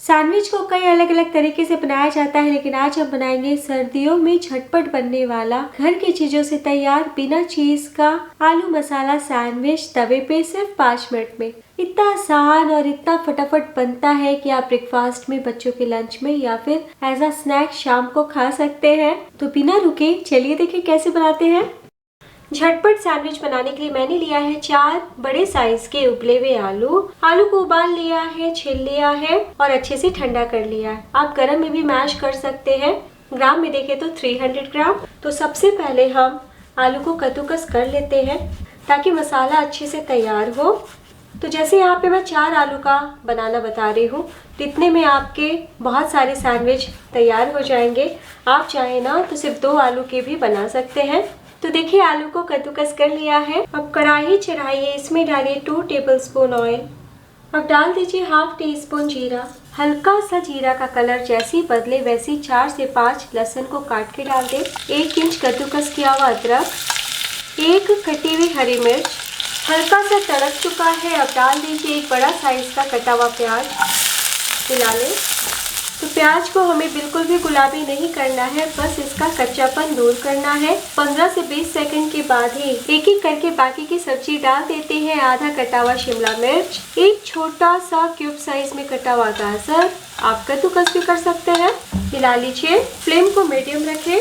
Sandwich को कई अलग अलग तरीके से बनाया जाता है, लेकिन आज हम बनाएंगे सर्दियों में झटपट बनने वाला घर की चीजों से तैयार बिना चीज का आलू मसाला सैंडविच तवे पे सिर्फ 5 मिनट में। इतना आसान और इतना फटाफट बनता है कि आप ब्रेकफास्ट में, बच्चों के लंच में या फिर एज अ स्नैक शाम को खा सकते हैं। तो बिना रुके चलिए देखें कैसे बनाते हैं। झटपट सैंडविच बनाने के लिए मैंने लिया है 4 बड़े साइज के उबले हुए आलू को उबाल लिया है, छील लिया है और अच्छे से ठंडा कर लिया है। आप गरम में भी मैश कर सकते हैं। ग्राम में देखें तो 300 ग्राम। तो सबसे पहले हम आलू को कद्दूकस कर लेते हैं ताकि मसाला अच्छे से तैयार हो। तो जैसे यहाँ पे मैं 4 आलू का बनाना बता रही हूँ, तो इतने में आपके बहुत सारे सैंडविच तैयार हो जाएंगे। आप चाहे ना तो सिर्फ 2 आलू के भी बना सकते हैं। तो देखिए आलू को कद्दूकस कर लिया है। अब कढ़ाई चढ़ाइए, इसमें डालिए 2 टेबलस्पून ऑयल। अब डाल दीजिए हाफ टी स्पून जीरा। हल्का सा जीरा का कलर जैसे ही बदले वैसे 4 से 5 लहसुन को काट के डाल दे। 1 इंच कद्दूकस किया हुआ अदरक, 1 कटी हुई हरी मिर्च। हल्का सा तड़क चुका है। अब डाल दीजिए 1 बड़ा साइज का कटा हुआ प्याज। मिला लें। तो प्याज को हमें बिल्कुल भी गुलाबी नहीं करना है, बस इसका कच्चापन दूर करना है। 15 से 20 सेकंड के बाद ही एक एक करके बाकी की सब्जी डाल देते हैं। आधा कटा हुआ शिमला मिर्च, 1 छोटा सा क्यूब साइज में कटा हुआ गाजर, आप कद्दूकस भी कर सकते हैं। मिला लीजिए। फ्लेम को मीडियम रखें।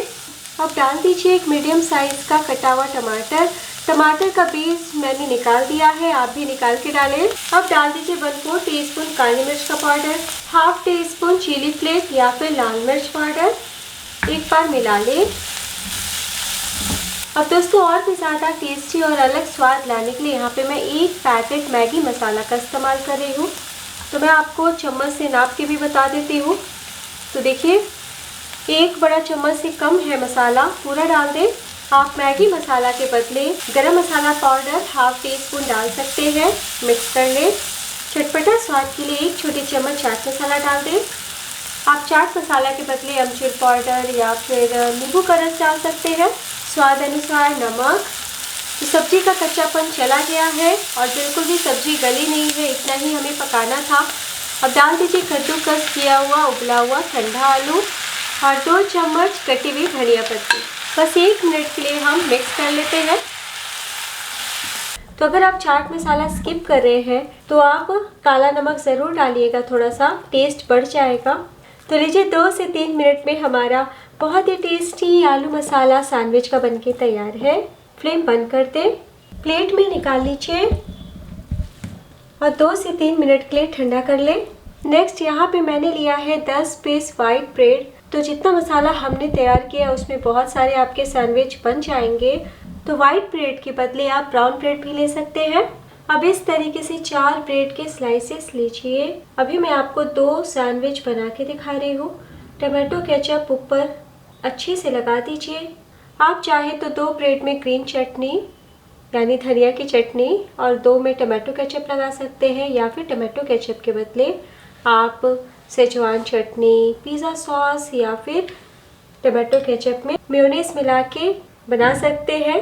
अब डाल दीजिए 1 मीडियम साइज का कटा हुआ टमाटर। टमाटर का बीज मैंने निकाल दिया है, आप भी निकाल के डालें। अब डाल दीजिए 1/4 टीस्पून काली मिर्च का पाउडर, half teaspoon chilli flakes या फिर लाल मिर्च पाउडर। एक बार मिला लें। अब दोस्तों और भी ज़्यादा टेस्टी और अलग स्वाद लाने के लिए यहाँ पे मैं 1 पैकेट मैगी मसाला का इस्तेमाल कर रही हूँ। तो मैं आपको चम्मच से नाप के भी बता देती हूँ। तो देखिए 1 बड़ा चम्मच से कम है मसाला, पूरा डाल दें। आप मैगी मसाला के बदले गरम मसाला पाउडर हाफ टी स्पून डाल सकते हैं। मिक्स कर लें। चटपटा स्वाद के लिए 1 छोटी चम्मच चाट मसाला डाल दें। आप चाट मसाला के बदले अमचूर पाउडर या फिर नींबू का रस डाल सकते हैं। स्वाद अनुसार नमक। तो सब्जी का कच्चापन चला गया है और बिल्कुल भी सब्जी गली नहीं है, इतना ही हमें पकाना था। अब डाल दीजिए कद्दूकस किया हुआ उबला हुआ ठंडा आलू और 2 चम्मच कटी हुई धनिया पत्ती। बस 1 मिनट के लिए हम मिक्स कर लेते हैं। तो अगर आप चाट मसाला स्किप कर रहे हैं तो आप काला नमक ज़रूर डालिएगा, थोड़ा सा टेस्ट बढ़ जाएगा। तो लीजिए 2 से 3 मिनट में हमारा बहुत ही टेस्टी आलू मसाला सैंडविच का बनके तैयार है। फ्लेम बंद कर दें। प्लेट में निकाल लीजिए और 2 से 3 मिनट के लिए ठंडा कर लें। नेक्स्ट यहाँ पे मैंने लिया है 10 पीस वाइट ब्रेड। तो जितना मसाला हमने तैयार किया उसमें बहुत सारे आपके सैंडविच बन जाएंगे। तो वाइट ब्रेड के बदले आप ब्राउन ब्रेड भी ले सकते हैं। अब इस तरीके से 4 ब्रेड के स्लाइसेस लीजिए। अभी मैं आपको 2 सैंडविच बना के दिखा रही हूँ। टमाटो केचप ऊपर अच्छे से लगा दीजिए। आप चाहे तो 2 ब्रेड में ग्रीन चटनी यानी धनिया की चटनी और 2 में टमाटो केचप लगा सकते हैं, या फिर टमाटो केचप के बदले आप सेजवान चटनी, पिज़्ज़ा सॉस या फिर टमाटो केचप में मेयोनीज मिला के बना सकते हैं।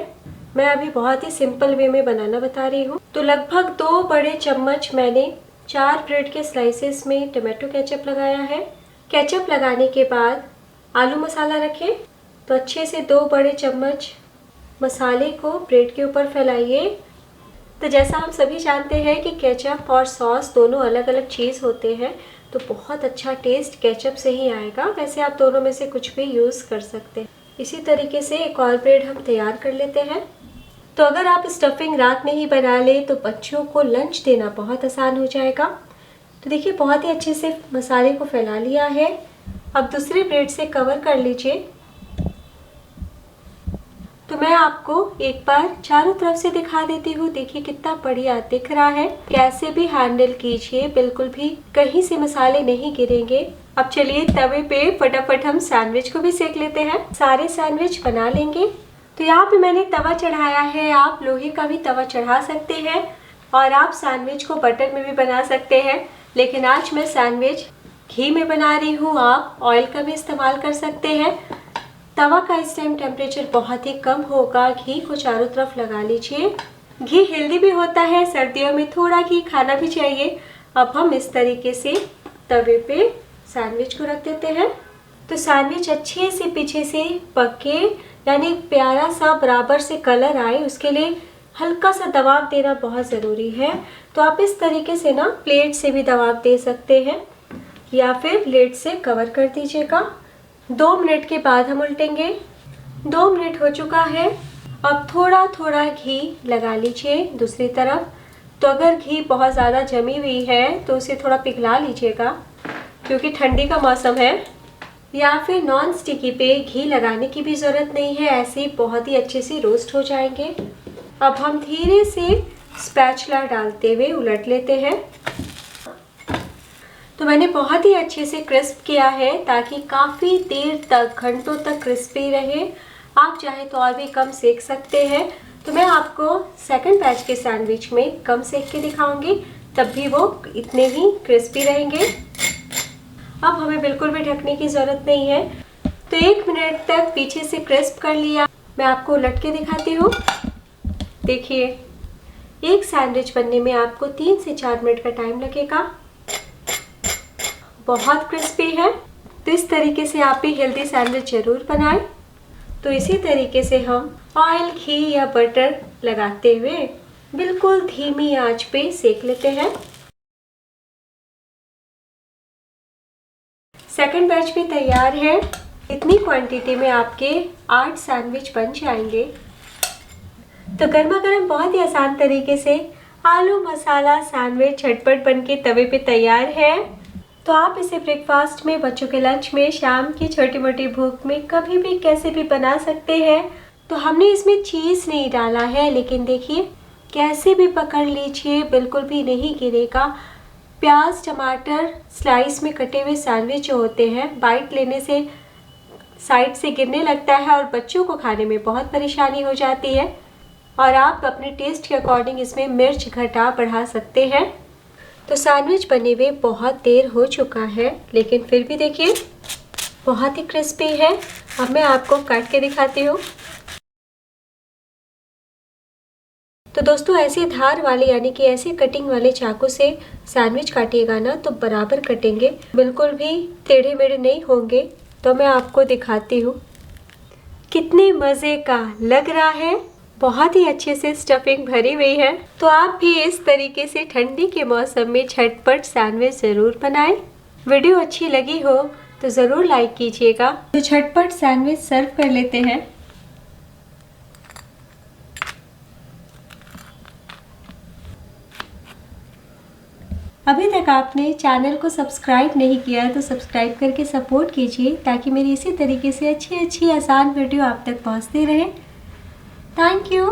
मैं अभी बहुत ही सिंपल वे में बनाना बता रही हूँ। तो लगभग 2 बड़े चम्मच मैंने 4 ब्रेड के स्लाइसेस में टमाटो केचप लगाया है। केचप लगाने के बाद आलू मसाला रखें। तो अच्छे से 2 बड़े चम्मच मसाले को ब्रेड के ऊपर फैलाइए। तो जैसा हम सभी जानते हैं कि केचप और सॉस दोनों अलग अलग चीज़ होते हैं, तो बहुत अच्छा टेस्ट केचप से ही आएगा। वैसे आप दोनों में से कुछ भी यूज़ कर सकते हैं। इसी तरीके से एक और ब्रेड हम तैयार कर लेते हैं। तो अगर आप स्टफिंग रात में ही बना लें तो बच्चों को लंच देना बहुत आसान हो जाएगा। तो देखिए बहुत ही अच्छे से मसाले को फैला लिया है। अब दूसरे ब्रेड से कवर कर लीजिए। तो मैं आपको एक बार चारों तरफ से दिखा देती हूँ। देखिए कितना बढ़िया दिख रहा है। कैसे भी हैंडल कीजिए, बिल्कुल भी कहीं से मसाले नहीं गिरेंगे। अब चलिए तवे पे फटाफट हम सैंडविच को भी सेक लेते हैं। सारे सैंडविच बना लेंगे। तो यहाँ पे मैंने तवा चढ़ाया है। आप लोहे का भी तवा चढ़ा सकते हैं और आप सैंडविच को बटर में भी बना सकते हैं, लेकिन आज मैं सैंडविच घी में बना रही हूँ। आप ऑयल का भी इस्तेमाल कर सकते हैं। तवा का इस टाइम टेम्परेचर बहुत ही कम होगा। घी को चारों तरफ लगा लीजिए। घी हेल्दी भी होता है, सर्दियों में थोड़ा घी खाना भी चाहिए। अब हम इस तरीके से तवे पे सैंडविच को रख देते हैं। तो सैंडविच अच्छे से पीछे से पके, यानी प्यारा सा बराबर से कलर आए, उसके लिए हल्का सा दबाव देना बहुत ज़रूरी है। तो आप इस तरीके से ना प्लेट से भी दबाव दे सकते हैं या फिर लेड से कवर कर दीजिएगा। 2 मिनट के बाद हम उल्टेंगे। 2 मिनट हो चुका है। अब थोड़ा थोड़ा घी लगा लीजिए दूसरी तरफ। तो अगर घी बहुत ज़्यादा जमी हुई है तो उसे थोड़ा पिघला लीजिएगा, क्योंकि ठंडी का मौसम है। या फिर नॉन स्टिकी पे घी लगाने की भी ज़रूरत नहीं है, ऐसे ही बहुत ही अच्छे से रोस्ट हो जाएंगे। अब हम धीरे से स्पैचुला डालते हुए उलट लेते हैं। तो मैंने बहुत ही अच्छे से क्रिस्प किया है ताकि काफ़ी देर तक, घंटों तक क्रिस्पी रहे। आप चाहे तो और भी कम सेक सकते हैं। तो मैं आपको सेकंड बैच के सैंडविच में कम सेक के दिखाऊंगी, तब भी वो इतने ही क्रिस्पी रहेंगे। अब हमें बिल्कुल भी ढकने की ज़रूरत नहीं है। तो 1 मिनट तक पीछे से क्रिस्प कर लिया। मैं आपको उलट के दिखाती हूँ। देखिए, एक सैंडविच बनने में आपको 3 से 4 मिनट का टाइम लगेगा। बहुत क्रिस्पी है। तो इस तरीके से आप भी हेल्दी सैंडविच ज़रूर बनाएं। तो इसी तरीके से हम ऑयल, घी या बटर लगाते हुए बिल्कुल धीमी आंच पे सेक लेते हैं। सेकंड बैच भी तैयार है। इतनी क्वांटिटी में आपके 8 सैंडविच बन जाएंगे। तो गर्मा गर्म बहुत ही आसान तरीके से आलू मसाला सैंडविच झटपट बनके तवे पे तैयार है। तो आप इसे ब्रेकफास्ट में, बच्चों के लंच में, शाम की छोटी मोटी भूख में कभी भी कैसे भी बना सकते हैं। तो हमने इसमें चीज़ नहीं डाला है, लेकिन देखिए कैसे भी पकड़ लीजिए बिल्कुल भी नहीं गिरेगा। प्याज टमाटर स्लाइस में कटे हुए सैंडविच जो होते हैं, बाइट लेने से साइड से गिरने लगता है और बच्चों को खाने में बहुत परेशानी हो जाती है। और आप अपने टेस्ट के अकॉर्डिंग इसमें मिर्च घटा बढ़ा सकते हैं। तो सैंडविच बने हुए बहुत देर हो चुका है, लेकिन फिर भी देखिए बहुत ही क्रिस्पी है। अब मैं आपको काट के दिखाती हूँ। तो दोस्तों, ऐसे धार वाले यानी कि ऐसे कटिंग वाले चाकू से सैंडविच काटिएगा ना तो बराबर कटेंगे, बिल्कुल भी टेढ़े मेढ़े नहीं होंगे। तो मैं आपको दिखाती हूँ कितने मज़े का लग रहा है। बहुत ही अच्छे से स्टफिंग भरी हुई है। तो आप भी इस तरीके से ठंडी के मौसम में झटपट सैंडविच ज़रूर बनाएं। वीडियो अच्छी लगी हो तो ज़रूर लाइक कीजिएगा। तो झटपट सैंडविच सर्व कर लेते हैं। अभी तक आपने चैनल को सब्सक्राइब नहीं किया तो सब्सक्राइब करके सपोर्ट कीजिए, ताकि मेरी इसी तरीके से अच्छी आसान वीडियो आप तक पहुंचती रहे। Thank you.